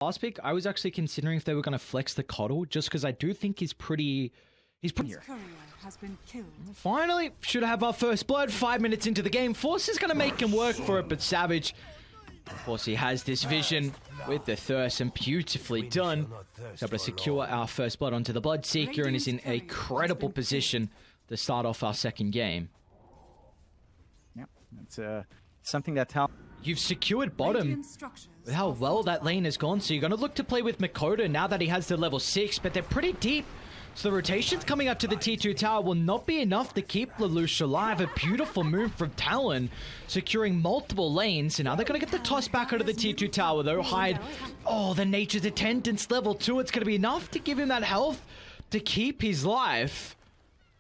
Last pick, I was actually considering if they were going to flex the Coddle, just because I do think he's pretty here. Has been killed. Finally, should have our first blood. 5 minutes into the game. Force is going to make him work for it, but Savage, of course, he has this vision with the thirst, and beautifully done. He's able to secure our first blood onto the Bloodseeker and is in a credible position to start off our second game. Yep, that's something that Talon... You've secured bottom with how well that lane has gone, so you're going to look to play with Makoto now that he has the level 6, but they're pretty deep. So the rotations coming up to the T2 tower will not be enough to keep Lelouch alive. A beautiful move from Talon, securing multiple lanes. And now they're going to get the toss back out of the T2 tower, though. Hyde, oh, the Nature's Attendance level 2. It's going to be enough to give him that health to keep his life.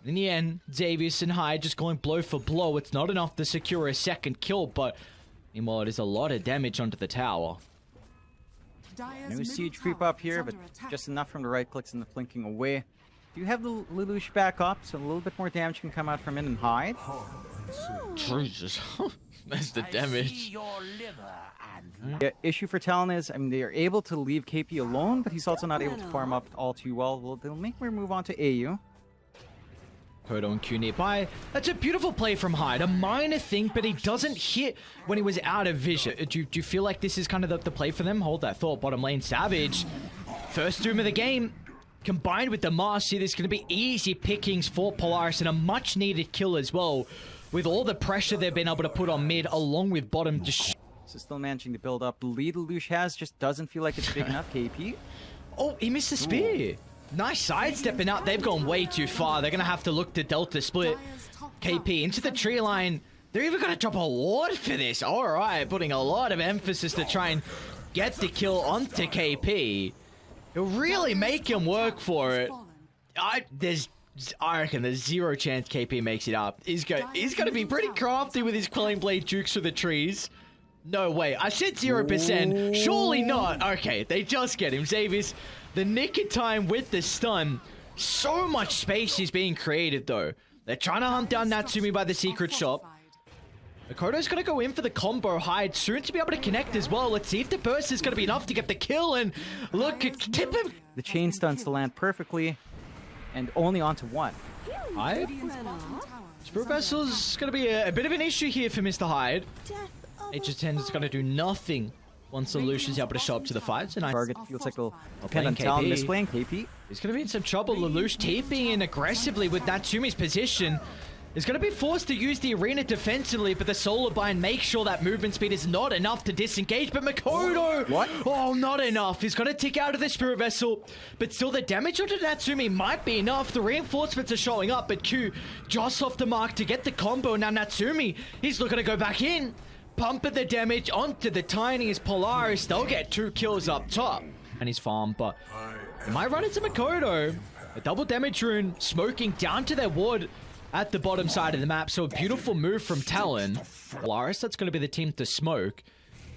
In the end, Xavius and Hyde just going blow for blow. It's not enough to secure a second kill, but meanwhile, it is a lot of damage onto the tower. No siege creep up here, but just enough from the right clicks and the flanking away. Do you have the Lelouch back up, so a little bit more damage can come out from in and Hyde? Jesus. That's the damage. The issue for Talon is, I mean, they are able to leave KP alone, but he's also not able to farm up all too well. They'll make their move on to AU. Kodo and Q nearby. That's a beautiful play from Hyde. A minor thing, but he doesn't hit when he was out of vision. Do you feel like this is kind of the play for them? Hold that thought. Bottom lane, Savage. First doom of the game. Combined with the Master, there's going to be easy pickings for Polaris and a much needed kill as well. With all the pressure they've been able to put on mid along with bottom. So still managing to build up. The lead Lelouch has just doesn't feel like it's big enough, KP. Oh, he missed the spear. Nice sidestepping out. They've gone way too far. They're going to have to look to Delta split. KP into the tree line. They're even going to drop a ward for this. All right, putting a lot of emphasis to try and get the kill onto KP. He'll really make him work for it. I reckon there's zero chance KP makes it up. He's going to be pretty crafty with his Quelling Blade jukes for the trees. No way. I said 0%. Surely not. Okay, they just get him. Xavius, the nick of time with the stun. So much space is being created, though. They're trying to hunt down Natsumi by the secret shop. Makoto's going to go in for the combo. Hyde soon to be able to connect as well. Let's see if the burst is going to be enough to get the kill. And look, tip him. The chain stuns to land perfectly. And only onto one. Hyde? Spirit Vessel's going to be a bit of an issue here for Mr. Hyde. H10 is going to do nothing once Lelouch is able to show up to the fight. So Target feels like they'll depend on Talon misplaying KP. He's going to be in some trouble. Lelouch TPing in aggressively with Natsumi's position. Is going to be forced to use the arena defensively, but the Solar Bind makes sure that movement speed is not enough to disengage. But Makoto! What? Oh, not enough. He's going to tick out of the Spirit Vessel. But still, the damage onto Natsumi might be enough. The reinforcements are showing up, but Q just off the mark to get the combo. Now Natsumi, he's looking to go back in. Pumping the damage onto the tiniest Polaris. They'll get 2 kills up top. And his farm, but it might run into Makoto. A double damage rune smoking down to their ward at the bottom side of the map. So a beautiful move from Talon. Polaris, that's going to be the team to smoke.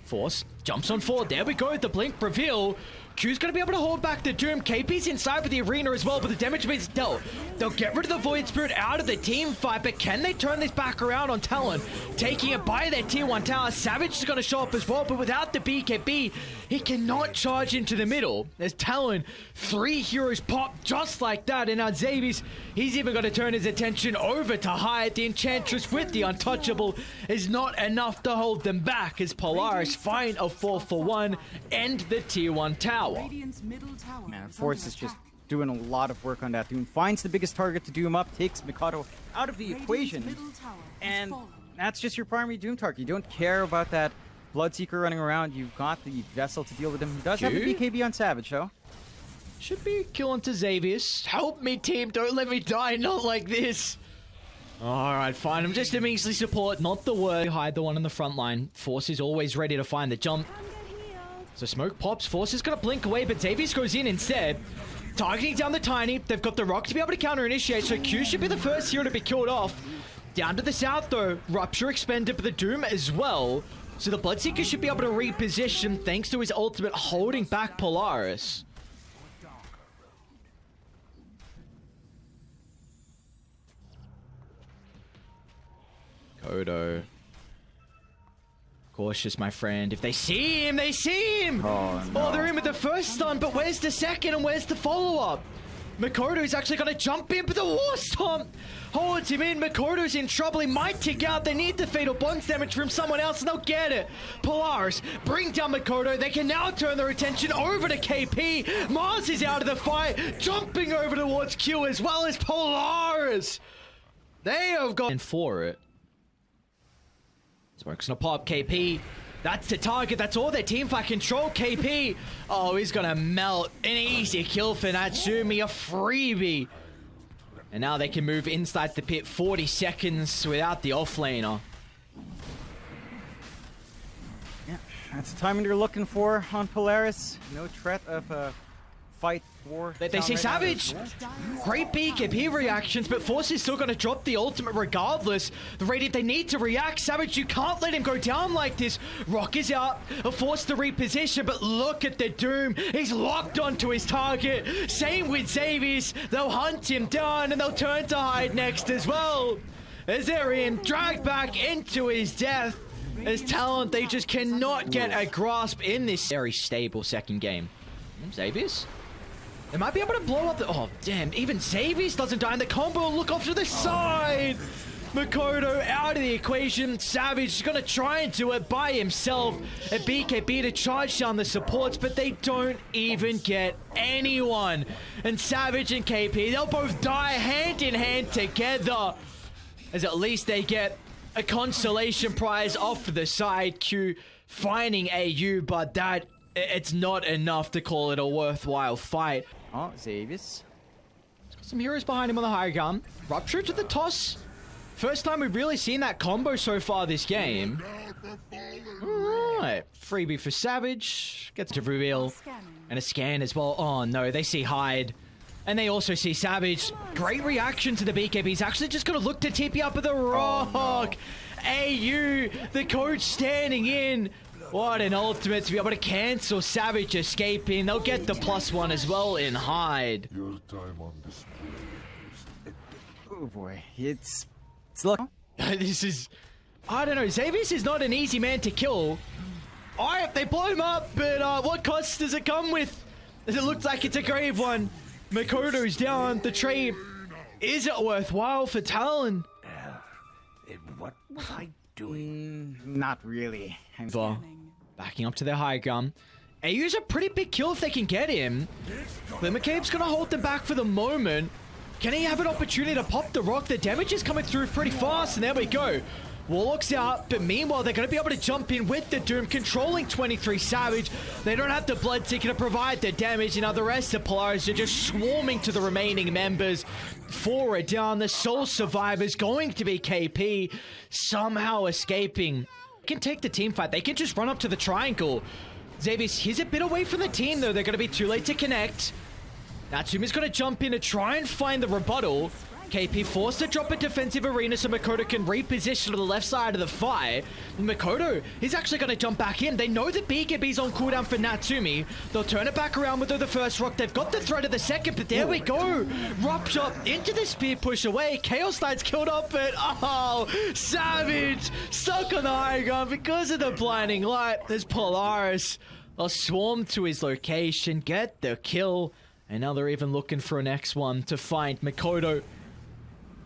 Force jumps on forward. There we go. The blink reveal. Q's going to be able to hold back the Doom. KP's inside with the arena as well, but the damage is dealt. They'll get rid of the Void Spirit out of the team fight, but can they turn this back around on Talon? Taking it by their tier 1 tower. Savage is going to show up as well, but without the BKB, he cannot charge into the middle. There's Talon. 3 heroes pop just like that, and now Xavius, he's even going to turn his attention over to Hyde. The Enchantress with the Untouchable is not enough to hold them back as Polaris find a 4-for-1 and the tier 1 tower. Man, Force is just doing a lot of work on that. Doom finds the biggest target to Doom up, takes Mikado out of the equation, and that's just your primary Doom target. You don't care about that Bloodseeker running around. You've got the Vessel to deal with him. He does have the BKB on Savage, though. Should be a kill onto Xavius. Help me, team. Don't let me die. Not like this. Alright, fine. I'm just a measly support, not the word. Hide the one on the front line. Force is always ready to find the jump. So smoke pops. Force is going to blink away, but Xavius goes in instead. Targeting down the Tiny. They've got the Rock to be able to counter-initiate, so Q should be the first hero to be killed off. Down to the south, though. Rupture expended, but the Doom as well. So the Bloodseeker should be able to reposition thanks to his ultimate holding back Polaris. Kodo Cautious, my friend. If they see him, they see him! Oh, no. Oh, they're in with the first stun, but where's the second and where's the follow-up? Makoto's actually going to jump in, but the War Stomp holds him in. Makoto's in trouble. He might tick out. They need the Fatal Bonds damage from someone else, and they'll get it. Polaris bring down Makoto. They can now turn their attention over to KP. Mars is out of the fight, jumping over towards Q as well as Polaris. They have gone for it. Smoke's gonna pop KP. That's the target. That's all their team fight control. KP. Oh, he's gonna melt. An easy kill for Natsumi. A freebie. And now they can move inside the pit 40 seconds without the offlaner. Yeah, that's the timing you're looking for on Polaris. No threat of a fight war. They see Savage. Great BKP reactions, but Force is still going to drop the ultimate regardless. The Radiant, they need to react. Savage, you can't let him go down like this. Rock is out. Forced to reposition, but look at the Doom. He's locked onto his target. Same with Xavius. They'll hunt him down, and they'll turn to hide next as well. As they're in, dragged back into his death. As Talon, they just cannot get a grasp in this very stable second game. Xavius? They might be able to blow up the... Oh, damn. Even Xavius doesn't die in the combo. Look off to the side. Makoto out of the equation. Savage is going to try and do it by himself. A BKB to charge down the supports, but they don't even get anyone. And Savage and KP, they'll both die hand in hand together. As at least they get a consolation prize off the side. Q finding AU, but that... It's not enough to call it a worthwhile fight. Oh, Xavius. Got some heroes behind him on the high ground. Rupture to the toss. First time we've really seen that combo so far this game. Alright. Freebie for Savage. Gets to reveal. And a scan as well. Oh no, they see Hyde. And they also see Savage. Great reaction to the BKB. He's actually just going to look to TP up with the rock. Oh, no. AU, the coach standing in. What an ultimate to be able to cancel Savage escaping. They'll get the +1 as well in Hyde. Your time on this. Oh boy, it's look. This is... I don't know. Xavius is not an easy man to kill. Alright, they blow him up, but what cost does it come with? It looks like it's a grave one. Makoto's down. The trade. Is it worthwhile for Talon? What was I doing? Not really. Backing up to their high ground. AU's a pretty big kill if they can get him. Glimmercave's gonna hold them back for the moment. Can he have an opportunity to pop the rock? The damage is coming through pretty fast, and there we go. Warlock's out, but meanwhile, they're going to be able to jump in with the Doom, controlling 23 Savage. They don't have the Blood Seeker to provide the damage, and now the rest of Polaris are just swarming to the remaining members. 4 are down. The sole survivor's going to be KP, somehow escaping. They can take the team fight. They can just run up to the triangle. Xavius, he's a bit away from the team, though. They're going to be too late to connect. Natsumi's going to jump in to try and find the rebuttal. KP forced to drop a defensive arena so Makoto can reposition to the left side of the fight. And Makoto is actually going to jump back in. They know that BKB's on cooldown for Natsumi. They'll turn it back around with the first rock. They've got the threat of the second, but there we go. Rupture into the spear push away. Chaos Knight's killed up, but oh, Savage stuck on the high ground because of the blinding light. There's Polaris. They'll swarm to his location, get the kill. And now they're even looking for an X1 to find Makoto.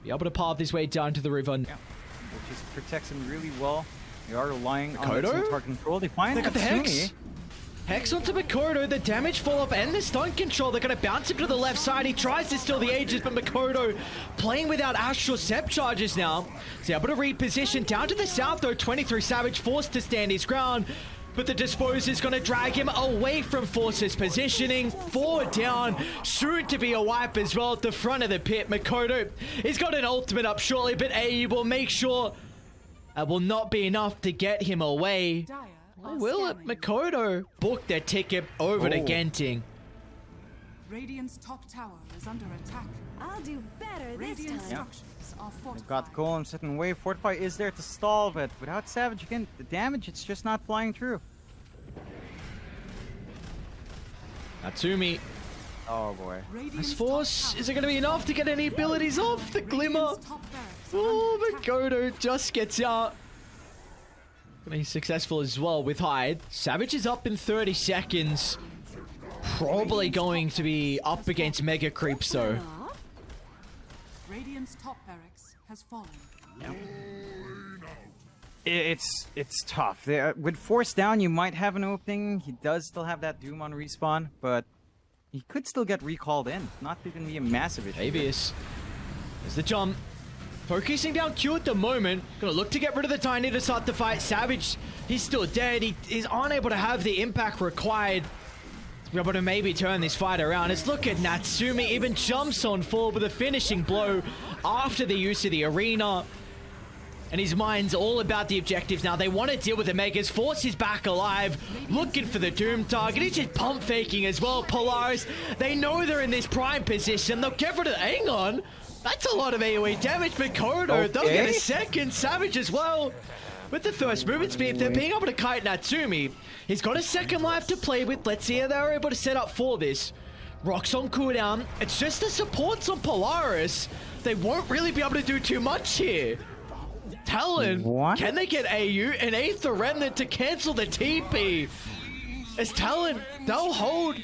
Be able to path his way down to the river. Yeah, which just protects him really well. They are relying on Makoto? the target control. They find They got the Natsumi. Hex. Hex onto Makoto, the damage fall off and the stun control. They're going to bounce him to the left side. He tries to steal the Aegis, but Makoto playing without Astral Sep charges now. He's able to reposition down to the south though. 23 Savage forced to stand his ground. But the Disposer is going to drag him away from Force's positioning. 4 down. Soon to be a wipe as well at the front of the pit. Makoto, he's got an ultimate up shortly, but AU will make sure that will not be enough to get him away. Or will it? Makoto book their ticket over to Genting. Radiant's top tower is under attack. I'll do better this Radiant time. structures are They've fortified. got the Golem sitting away. Fortify is there to stall, but without Savage, again, the damage, it's just not flying through. Natsumi. Oh boy. Radiant's As Force, is it going to be enough to get any abilities off? The Glimmer. Radiant's top barracks are Oh, under attack. Makoto just gets out. He's successful as well with Hyde. Savage is up in 30 seconds. Probably going to be up against Mega Creeps though. Radiant's top barracks has fallen. It's tough. With Force down, you might have an opening. He does still have that Doom on respawn, but he could still get recalled in. Not going to be a massive issue. Avius. There's the jump. Focusing down Q at the moment. Gonna look to get rid of the Tiny to start the fight. Savage, he's still dead. He's unable to have the impact required to be able to maybe turn this fight around. Let's look at Natsumi. Even jumps on forward with a finishing blow after the use of the arena. And his mind's all about the objectives now. They want to deal with the Megas. Force is back alive, looking for the Doom target. He's just pump faking as well. Polaris, they know they're in this prime position. They'll get rid of hang on. That's a lot of AoE damage. Mikoto, they'll get a second. Savage as well. With the first movement speed, they're being able to kite Natsumi. He's got a second life to play with. Let's see how they're able to set up for this. Rocks on cooldown. It's just the supports on Polaris. They won't really be able to do too much here. Talon, can they get AU and Aether Remnant to cancel the TP? As Talon, they'll hold.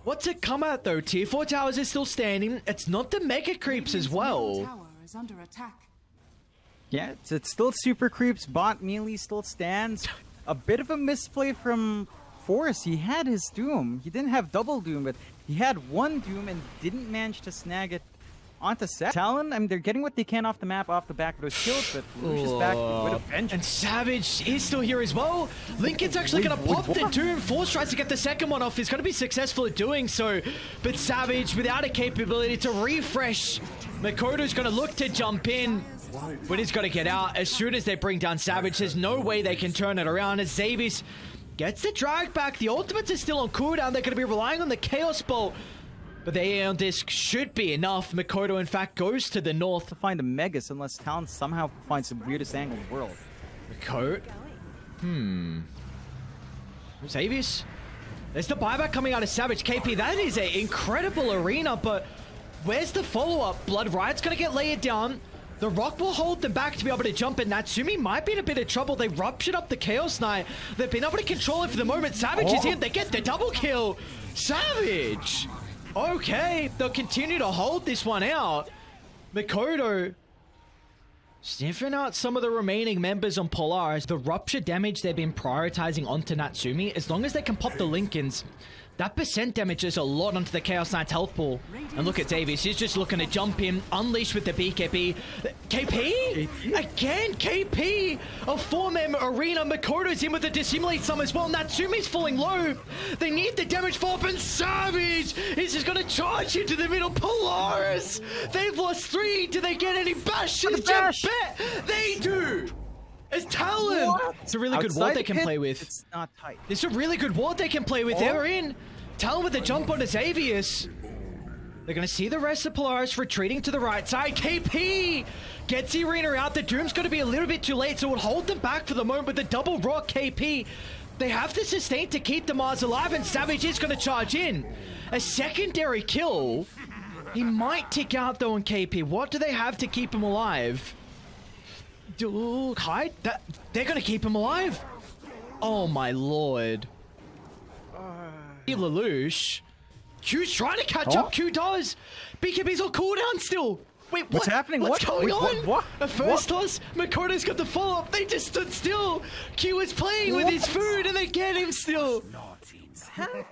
What's it come at though? Tier 4 towers is still standing. It's not the Mega Creeps as well. Tower is under attack. Yeah, it's still Super Creeps. Bot melee still stands. A bit of a misplay from Force. He had his Doom. He didn't have double Doom, but he had one Doom and didn't manage to snag it onto set. Talon, I mean, they're getting what they can off the map, off the back of those kills, but Lucius back with a vengeance. And Savage is still here as well. Lincoln's actually going to pop the Doom. Force tries to get the second one off. He's going to be successful at doing so. But Savage, without a capability to refresh, Makoto's going to look to jump in. But he's got to get out as soon as they bring down Savage. There's no way they can turn it around as Xavius gets the drag back. The ultimates are still on cooldown. They're going to be relying on the Chaos Bolt. But the Aeon Disc should be enough. Mikoto, in fact, goes to the north. To find a Megas unless Talon somehow finds the weirdest angle in the world. Mikoto? Xavius? There's the buyback coming out of Savage. KP, that is an incredible arena, but where's the follow-up? Blood Riot's going to get layered down. The Rock will hold them back to be able to jump in. Natsumi might be in a bit of trouble. They ruptured up the Chaos Knight. They've been able to control it for the moment. Savage is in. They get the double kill. Savage! Okay, they'll continue to hold this one out. Mikoto sniffing out some of the remaining members on Polaris. The rupture damage they've been prioritizing onto Natsumi. As long as they can pop the Lincolns, that percent damage is a lot onto the Chaos Knight's health pool. And look at Davies. He's just looking to jump in, unleash with the BKB. KP? Again, KP! A four-member arena. Makoto's in with the dissimulate some as well. Natsumi's falling low. They need the damage fall up, and Savage is just going to charge into the middle. Polaris! They've lost 3. Do they get any bashes? Bash. Bet they do! It's Talon! It's a really good ward they can play with. It's not tight. It's a really good ward they can play with. They're in. Talon with a jump onto Xavius. They're going to see the rest of Polaris retreating to the right side. KP gets the arena out. The Doom's going to be a little bit too late, so it will hold them back for the moment with the double rock KP. They have to sustain to keep the Mars alive, and Savage is going to charge in. A secondary kill. He might tick out though on KP. What do they have to keep him alive? Hide? They're gonna keep him alive? Oh my lord. Lelouch. Q's trying to catch up. Q does. BKB's on cooldown still. Wait, what? What's happening? What's going on? What? A first toss. Makoto's got the follow-up. They just stood still. Q is playing with his food and they get him still.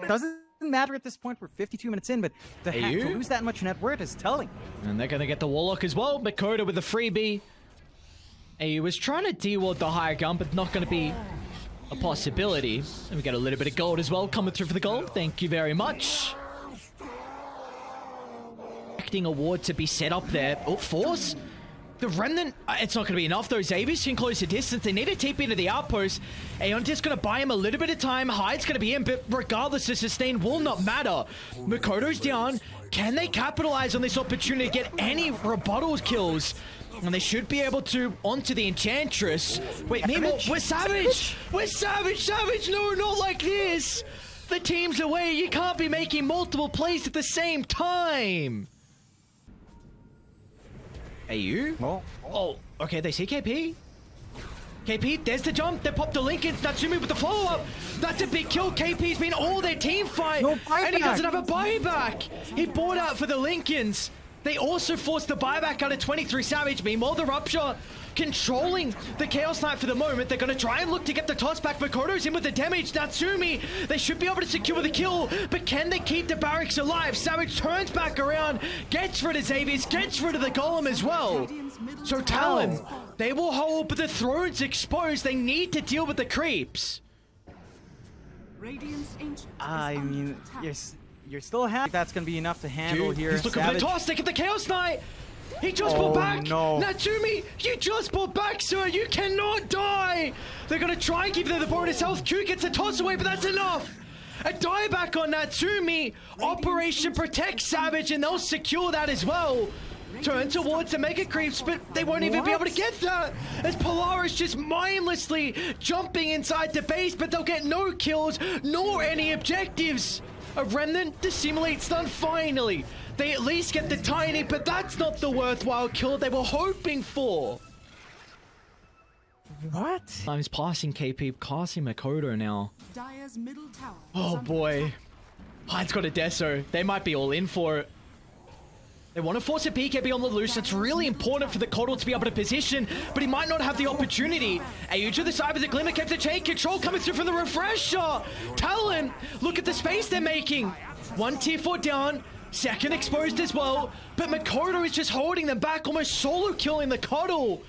Doesn't matter at this point. We're 52 minutes in, but to lose that much net worth is telling. And they're gonna get the Warlock as well. Makoto with the freebie. He was trying to de-ward the higher gun, but not going to be a possibility. And we get a little bit of gold as well coming through for the gold. Thank you very much. Expecting a ward to be set up there. Oh, Force. The Remnant, it's not going to be enough though. Xavius can close the distance. They need to TP into the outpost. Aeon just going to buy him a little bit of time. Hyde's going to be in, but regardless, the sustain will not matter. Makoto's down. Can they capitalize on this opportunity to get any rebuttal kills? And they should be able to onto the Enchantress. Wait, Mimo, we're Savage! We're Savage! Savage! No, not like this! The team's away. You can't be making multiple plays at the same time. AU? Oh. Oh, okay, they see KP. KP, there's the jump. They popped the Lincolns. Natsumi with the follow-up. That's a big kill. KP's been all their team fight. No And he buyback. doesn't have a buyback. He bought out for the Lincolns. They also forced the buyback out of 23 Savage. Meanwhile, the Rupture controlling the Chaos Knight for the moment. They're going to try and look to get the toss back. Makoto's in with the damage. Natsumi, they should be able to secure the kill. But can they keep the barracks alive? Savage turns back around, gets rid of Xavier's, gets rid of the Golem as well. So Talon, they will hold, but the throne's exposed. They need to deal with the creeps. Radiant's ancient I is under mean, attack. you're still happy that's going to be enough to handle Dude, here. he's looking for the Savage- toss. They get the Chaos Knight. He just bought back. no. Natsumi, you just bought back, sir. You cannot die. They're going to try and give them the bonus health. Q gets a toss away, but that's enough. A dieback on Natsumi. Operation Protect Savage, and they'll secure that as well. Turn towards the Mega Creeps, but they won't even be able to get that. As Polaris just mindlessly jumping inside the base, but they'll get no kills, nor any objectives. A Remnant dissimulate stun finally. They at least get the tiny, but that's not the worthwhile kill they were hoping for. What? Time's passing KP, casting Makoto now. Dire's middle tower is Oh under boy. attack. Hyde's got a Deso. They might be all in for it. They want to force a BKB on the loose. It's really important for the Coddle to be able to position, but he might not have the opportunity. AU to the side with the Glimmer kept the chain control coming through from the refresher. Talon, look at the space they're making. One tier 4 down, second exposed as well, but Makoto is just holding them back, almost solo killing the Coddle.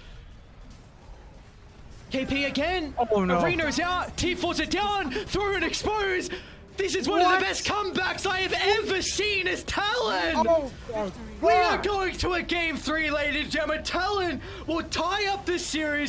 KP again. Oh, no. Arena's out. T4's it down. Throw and expose. This is one of What? the best comebacks I have ever seen as Talon. Oh, We are going to a game 3, ladies and gentlemen. Talon will tie up this series.